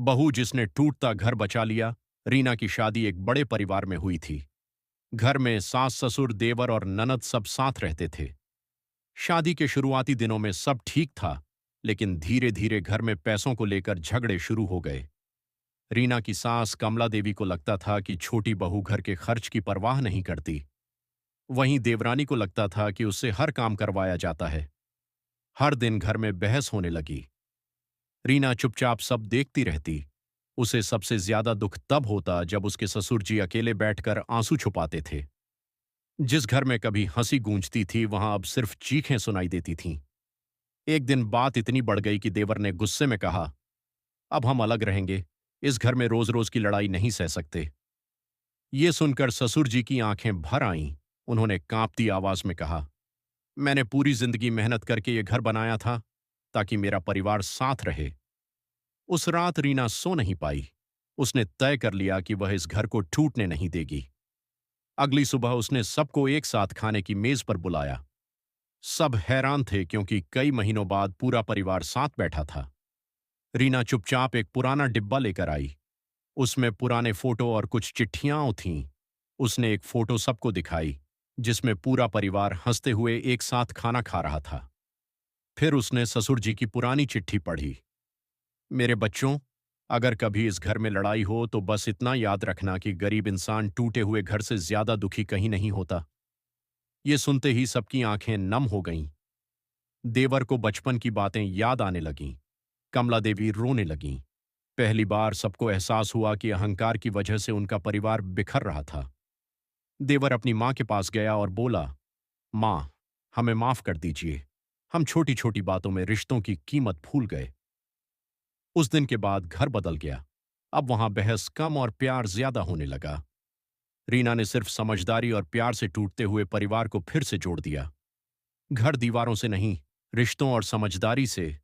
बहू जिसने टूटता घर बचा लिया। रीना की शादी एक बड़े परिवार में हुई थी। घर में सास ससुर देवर और ननद सब साथ रहते थे। शादी के शुरुआती दिनों में सब ठीक था, लेकिन धीरे धीरे घर में पैसों को लेकर झगड़े शुरू हो गए। रीना की सास कमला देवी को लगता था कि छोटी बहू घर के खर्च की परवाह नहीं करती। वहीं देवरानी को लगता था कि उससे हर काम करवाया जाता है। हर दिन घर में बहस होने लगी। रीना चुपचाप सब देखती रहती। उसे सबसे ज्यादा दुख तब होता जब उसके ससुर जी अकेले बैठकर आंसू छुपाते थे। जिस घर में कभी हंसी गूंजती थी वहां अब सिर्फ चीखें सुनाई देती थीं। एक दिन बात इतनी बढ़ गई कि देवर ने गुस्से में कहा, अब हम अलग रहेंगे। इस घर में रोज रोज की लड़ाई नहीं सह सकते। ये सुनकर ससुर जी की आंखें भर आईं। उन्होंने कांपती आवाज में कहा, मैंने पूरी जिंदगी मेहनत करके ये घर बनाया था ताकि मेरा परिवार साथ रहे। उस रात रीना सो नहीं पाई। उसने तय कर लिया कि वह इस घर को टूटने नहीं देगी। अगली सुबह उसने सबको एक साथ खाने की मेज पर बुलाया। सब हैरान थे क्योंकि कई महीनों बाद पूरा परिवार साथ बैठा था। रीना चुपचाप एक पुराना डिब्बा लेकर आई। उसमें पुराने फोटो और कुछ चिट्ठियां थीं। उसने एक फोटो सबको दिखाई, जिसमें पूरा परिवार हंसते हुए एक साथ खाना खा रहा था। फिर उसने ससुर जी की पुरानी चिट्ठी पढ़ी। मेरे बच्चों, अगर कभी इस घर में लड़ाई हो तो बस इतना याद रखना कि गरीब इंसान टूटे हुए घर से ज्यादा दुखी कहीं नहीं होता। ये सुनते ही सबकी आंखें नम हो गईं। देवर को बचपन की बातें याद आने लगीं। कमला देवी रोने लगीं। पहली बार सबको एहसास हुआ कि अहंकार की वजह से उनका परिवार बिखर रहा था। देवर अपनी मां के पास गया और बोला, मां, हमें माफ कर दीजिए। हम छोटी छोटी बातों में रिश्तों की कीमत भूल गए। उस दिन के बाद घर बदल गया। अब वहां बहस कम और प्यार ज्यादा होने लगा। रीना ने सिर्फ समझदारी और प्यार से टूटते हुए परिवार को फिर से जोड़ दिया। घर दीवारों से नहीं, रिश्तों और समझदारी से